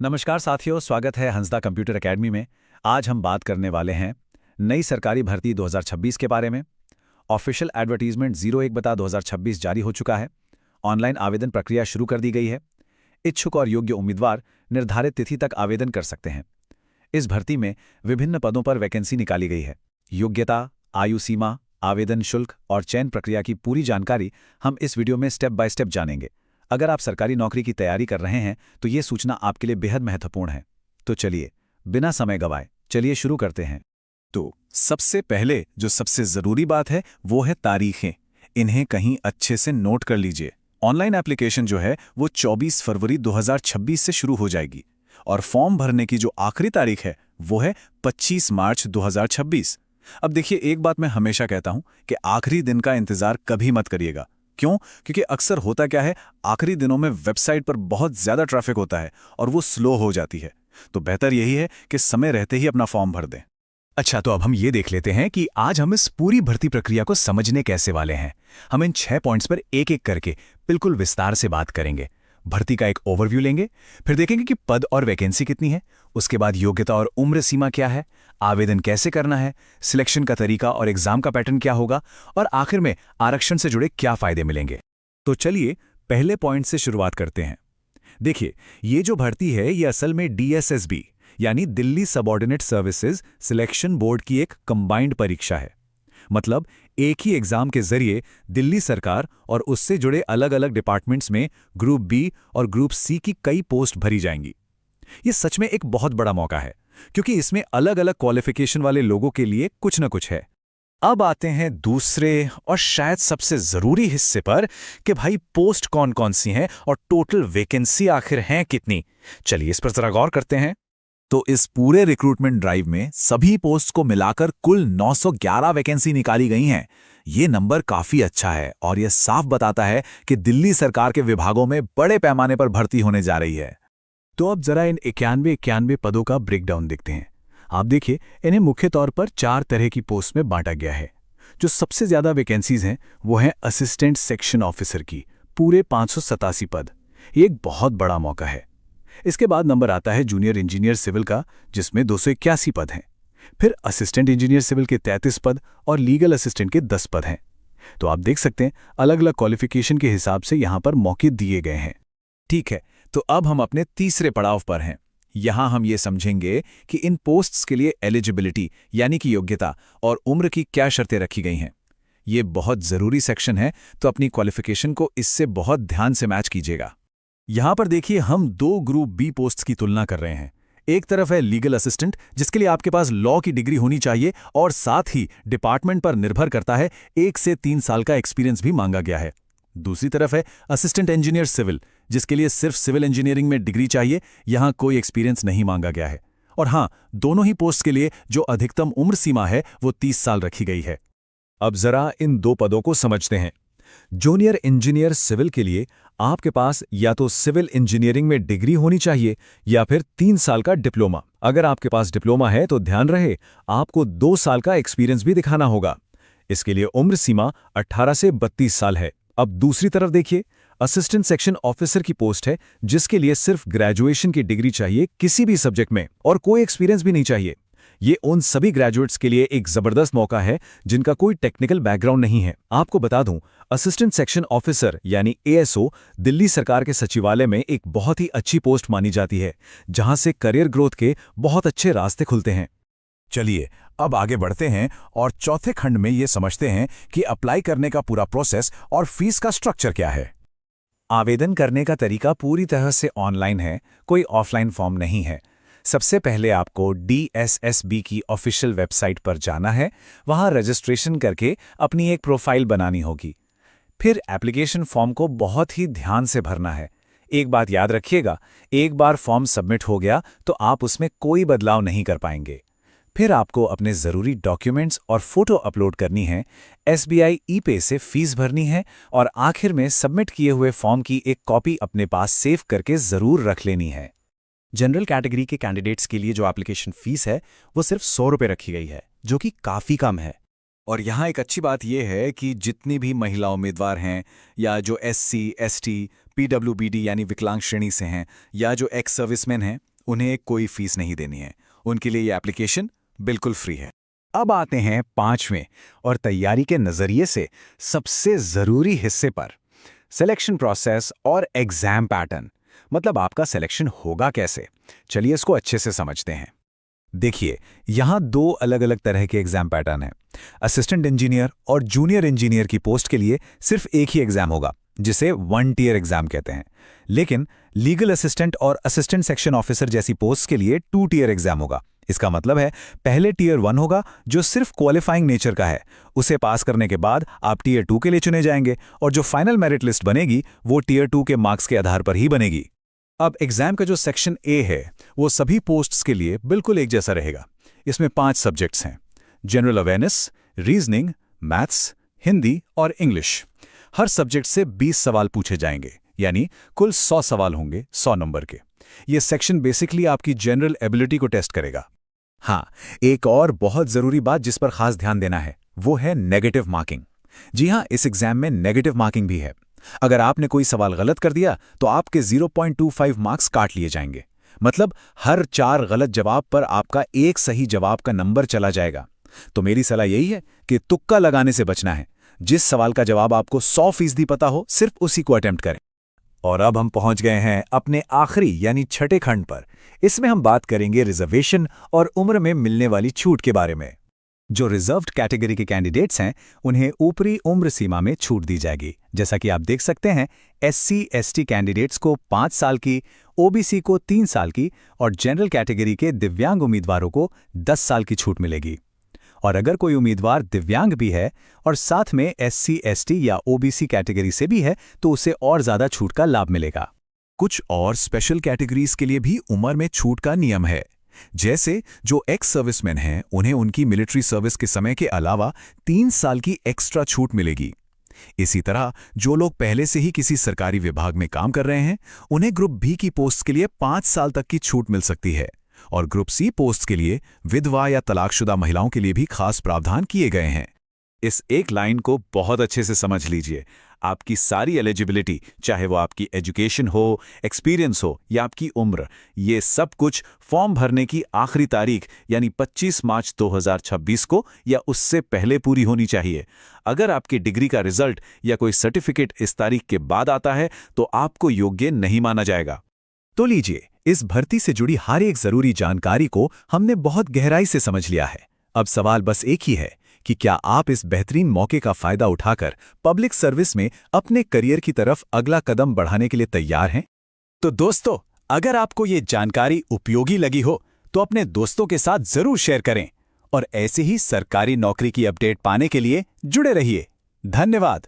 नमस्कार साथियों, स्वागत है हंसदा कंप्यूटर एकेडमी में। आज हम बात करने वाले हैं नई सरकारी भर्ती 2026 के बारे में। ऑफिशियल एडवर्टीजमेंट 01/2026 जारी हो चुका है। ऑनलाइन आवेदन प्रक्रिया शुरू कर दी गई है। इच्छुक और योग्य उम्मीदवार निर्धारित तिथि तक आवेदन कर सकते हैं। इस भर्ती में विभिन्न पदों पर वैकेंसी निकाली गई है। योग्यता, आयु सीमा, आवेदन शुल्क और चयन प्रक्रिया की पूरी जानकारी हम इस वीडियो में स्टेप बाय स्टेप जानेंगे। अगर आप सरकारी नौकरी की तैयारी कर रहे हैं तो ये सूचना आपके लिए बेहद महत्वपूर्ण है। तो चलिए, बिना समय गवाए चलिए शुरू करते हैं। तो सबसे पहले जो सबसे जरूरी बात है वो है तारीखें। इन्हें कहीं अच्छे से नोट कर लीजिए। ऑनलाइन एप्लीकेशन जो है वो 24 फरवरी 2026 से शुरू हो जाएगी और फॉर्म भरने की जो आखिरी तारीख है वो है 25 मार्च 2026। अब देखिए, एक बात मैं हमेशा कहता हूं कि आखिरी दिन का इंतजार कभी मत करिएगा। क्यों? क्योंकि अक्सर होता क्या है, आखिरी दिनों में वेबसाइट पर बहुत ज्यादा ट्रैफिक होता है और वो स्लो हो जाती है। तो बेहतर यही है कि समय रहते ही अपना फॉर्म भर दें। अच्छा, तो अब हम ये देख लेते हैं कि आज हम इस पूरी भर्ती प्रक्रिया को समझने कैसे वाले हैं। हम इन 6 पॉइंट्स पर एक एक करके बिल्कुल विस्तार से बात करेंगे। भर्ती का एक ओवरव्यू लेंगे, फिर देखेंगे कि पद और वैकेंसी कितनी है, उसके बाद योग्यता और उम्र सीमा क्या है, आवेदन कैसे करना है, सिलेक्शन का तरीका और एग्जाम का पैटर्न क्या होगा, और आखिर में आरक्षण से जुड़े क्या फायदे मिलेंगे। तो चलिए पहले पॉइंट से शुरुआत करते हैं। देखिए, ये जो भर्ती है ये असल में DSSB यानी Delhi subordinate services selection board की एक कंबाइंड परीक्षा है। मतलब एक ही एग्जाम के जरिए दिल्ली सरकार और उससे जुड़े अलग अलग डिपार्टमेंट्स में ग्रुप बी और ग्रुप सी की कई पोस्ट भरी जाएंगी। ये सच में एक बहुत बड़ा मौका है, क्योंकि इसमें अलग अलग क्वालिफिकेशन वाले लोगों के लिए कुछ न कुछ है। अब आते हैं दूसरे और शायद सबसे जरूरी हिस्से पर कि भाई पोस्ट कौन कौन सी हैं और टोटल वैकेंसी आखिर हैं कितनी। चलिए इस पर जरा गौर करते हैं। तो इस पूरे रिक्रूटमेंट ड्राइव में सभी पोस्ट को मिलाकर कुल 911 वैकेंसी निकाली गई हैं। ये नंबर काफी अच्छा है और यह साफ बताता है कि दिल्ली सरकार के विभागों में बड़े पैमाने पर भर्ती होने जा रही है। तो अब जरा इन 91 पदों का ब्रेकडाउन देखते हैं। आप देखिए, इन्हें मुख्य तौर पर 4 तरह की पोस्ट में बांटा गया है। जो सबसे ज्यादा वैकेंसीज हैं वो हैं असिस्टेंट सेक्शन ऑफिसर की, पूरे 587 पद। ये एक बहुत बड़ा मौका है। इसके बाद नंबर आता है जूनियर इंजीनियर सिविल का, जिसमें 281 पद हैं। फिर असिस्टेंट इंजीनियर सिविल के 33 पद और लीगल असिस्टेंट के 10 पद हैं। तो आप देख सकते हैं अलग अलग क्वालिफिकेशन के हिसाब से यहां पर मौके दिए गए हैं। ठीक है, तो अब हम अपने तीसरे पड़ाव पर हैं। यहां हम ये समझेंगे कि इन पोस्ट्स के लिए एलिजिबिलिटी यानी कि योग्यता और उम्र की क्या शर्तें रखी गई हैं। ये बहुत जरूरी सेक्शन है, तो अपनी क्वालिफिकेशन को इससे बहुत ध्यान से मैच कीजिएगा। यहां पर देखिए, हम 2 ग्रुप बी पोस्ट्स की तुलना कर रहे हैं। एक तरफ है लीगल असिस्टेंट, जिसके लिए आपके पास लॉ की डिग्री होनी चाहिए और साथ ही डिपार्टमेंट पर निर्भर करता है 1 से 3 साल का एक्सपीरियंस भी मांगा गया है। दूसरी तरफ है असिस्टेंट इंजीनियर सिविल, जिसके लिए सिर्फ सिविल इंजीनियरिंग में डिग्री चाहिए, यहां कोई एक्सपीरियंस नहीं मांगा गया है। और हां, दोनों ही पोस्ट के लिए जो अधिकतम उम्र सीमा है वो 30 साल रखी गई है। अब जरा इन 2 पदों को समझते हैं। जूनियर इंजीनियर सिविल के लिए आपके पास या तो सिविल इंजीनियरिंग में डिग्री होनी चाहिए या फिर 3 साल का डिप्लोमा। अगर आपके पास डिप्लोमा है तो ध्यान रहे, आपको 2 साल का एक्सपीरियंस भी दिखाना होगा। इसके लिए उम्र सीमा 18 से 32 साल है। अब दूसरी तरफ देखिए, असिस्टेंट सेक्शन ऑफिसर की पोस्ट है, जिसके लिए सिर्फ ग्रेजुएशन की डिग्री चाहिए किसी भी सब्जेक्ट में और कोई एक्सपीरियंस भी नहीं चाहिए। ये उन सभी ग्रेजुएट्स के लिए एक जबरदस्त मौका है जिनका कोई टेक्निकल बैकग्राउंड नहीं है। आपको बता दूं, असिस्टेंट सेक्शन ऑफिसर यानी ASO दिल्ली सरकार के सचिवालय में एक बहुत ही अच्छी पोस्ट मानी जाती है, जहां से करियर ग्रोथ के बहुत अच्छे रास्ते खुलते हैं। चलिए अब आगे बढ़ते हैं और चौथे खंड में ये समझते हैं कि अप्लाई करने का पूरा प्रोसेस और फीस का स्ट्रक्चर क्या है। आवेदन करने का तरीका पूरी तरह से ऑनलाइन है, कोई ऑफलाइन फॉर्म नहीं है। सबसे पहले आपको DSSB की ऑफिशियल वेबसाइट पर जाना है। वहां रजिस्ट्रेशन करके अपनी एक प्रोफाइल बनानी होगी। फिर एप्लीकेशन फॉर्म को बहुत ही ध्यान से भरना है। एक बात याद रखिएगा, एक बार फॉर्म सबमिट हो गया तो आप उसमें कोई बदलाव नहीं कर पाएंगे। फिर आपको अपने ज़रूरी डॉक्यूमेंट्स और फोटो अपलोड करनी है, SBI ई-पे से फीस भरनी है और आखिर में सबमिट किए हुए फॉर्म की एक कॉपी अपने पास सेव करके ज़रूर रख लेनी है। जनरल कैटेगरी के कैंडिडेट्स के लिए जो एप्लीकेशन फीस है वो सिर्फ 100 रुपये रखी गई है, जो कि काफ़ी कम है। और यहाँ एक अच्छी बात यह है कि जितनी भी महिला उम्मीदवार हैं या जो SC, ST, पीडब्ल्यूबीडी यानी विकलांग श्रेणी से हैं या जो एक्स सर्विसमैन हैं, उन्हें कोई फीस नहीं देनी है। उनके लिए ये एप्लीकेशन बिल्कुल फ्री है। अब आते हैं 5वें और तैयारी के नजरिए से सबसे जरूरी हिस्से पर, सिलेक्शन प्रोसेस और एग्जाम पैटर्न। मतलब आपका सिलेक्शन होगा कैसे, चलिए इसको अच्छे से समझते हैं। देखिए, यहां 2 अलग अलग तरह के एग्जाम पैटर्न हैं। असिस्टेंट इंजीनियर और जूनियर इंजीनियर की पोस्ट के लिए सिर्फ एक ही एग्जाम होगा, जिसे 1 टियर एग्जाम कहते हैं। लेकिन लीगल असिस्टेंट और असिस्टेंट सेक्शन ऑफिसर जैसी पोस्ट के लिए 2 टियर एग्जाम होगा। इसका मतलब है पहले टियर 1 होगा जो सिर्फ क्वालिफाइंग नेचर का है, उसे पास करने के बाद आप टियर 2 के लिए चुने जाएंगे और जो फाइनल मेरिट लिस्ट बनेगी वो टियर 2 के मार्क्स के आधार पर ही बनेगी। अब एग्जाम का जो सेक्शन ए है वो सभी पोस्ट्स के लिए बिल्कुल एक जैसा रहेगा। इसमें 5 सब्जेक्ट्स हैं: general awareness, reasoning, maths, Hindi और इंग्लिश। हर सब्जेक्ट से 20 सवाल पूछे जाएंगे, यानी कुल 100 सवाल होंगे 100 नंबर के। ये सेक्शन बेसिकली आपकी जनरल एबिलिटी को टेस्ट करेगा। हाँ, एक और बहुत जरूरी बात जिस पर खास ध्यान देना है वो है नेगेटिव मार्किंग। जी हाँ, इस एग्जाम में नेगेटिव मार्किंग भी है। अगर आपने कोई सवाल गलत कर दिया तो आपके 0.25 मार्क्स काट लिए जाएंगे। मतलब हर 4 गलत जवाब पर आपका एक सही जवाब का नंबर चला जाएगा। तो मेरी सलाह यही है कि तुक्का लगाने से बचना है। जिस सवाल का जवाब आपको 100% पता हो, सिर्फ उसी को अटेम्प्ट करें। और अब हम पहुंच गए हैं अपने आखिरी यानी छठे खंड पर। इसमें हम बात करेंगे रिजर्वेशन और उम्र में मिलने वाली छूट के बारे में। जो रिजर्व्ड कैटेगरी के कैंडिडेट्स हैं, उन्हें ऊपरी उम्र सीमा में छूट दी जाएगी। जैसा कि आप देख सकते हैं, SC/ST कैंडिडेट्स को 5 साल की, OBC को 3 साल की और जनरल कैटेगरी के दिव्यांग उम्मीदवारों को 10 साल की छूट मिलेगी। और अगर कोई उम्मीदवार दिव्यांग भी है और साथ में SC/ST या OBC कैटेगरी से भी है तो उसे और ज़्यादा छूट का लाभ मिलेगा। कुछ और स्पेशल कैटेगरीज के लिए भी उम्र में छूट का नियम है। जैसे जो एक्स सर्विसमैन हैं, उन्हें उनकी मिलिट्री सर्विस के समय के अलावा 3 साल की एक्स्ट्रा छूट मिलेगी। इसी तरह जो लोग पहले से ही किसी सरकारी विभाग में काम कर रहे हैं, उन्हें ग्रुप बी की पोस्ट के लिए 5 साल तक की छूट मिल सकती है। और ग्रुप सी पोस्ट के लिए विधवा या तलाकशुदा महिलाओं के लिए भी खास प्रावधान किए गए हैं। इस एक लाइन को बहुत अच्छे से समझ लीजिए। आपकी सारी एलिजिबिलिटी, चाहे वो आपकी एजुकेशन हो, एक्सपीरियंस हो या आपकी उम्र, ये सब कुछ फॉर्म भरने की आखिरी तारीख यानी 25 मार्च 2026 को या उससे पहले पूरी होनी चाहिए। अगर आपकी डिग्री का रिजल्ट या कोई सर्टिफिकेट इस तारीख के बाद आता है तो आपको योग्य नहीं माना जाएगा। तो लीजिए, इस भर्ती से जुड़ी हर एक जरूरी जानकारी को हमने बहुत गहराई से समझ लिया है। अब सवाल बस एक ही है कि क्या आप इस बेहतरीन मौके का फायदा उठाकर पब्लिक सर्विस में अपने करियर की तरफ अगला कदम बढ़ाने के लिए तैयार हैं? तो दोस्तों, अगर आपको ये जानकारी उपयोगी लगी हो तो अपने दोस्तों के साथ जरूर शेयर करें और ऐसे ही सरकारी नौकरी की अपडेट पाने के लिए जुड़े रहिए। धन्यवाद।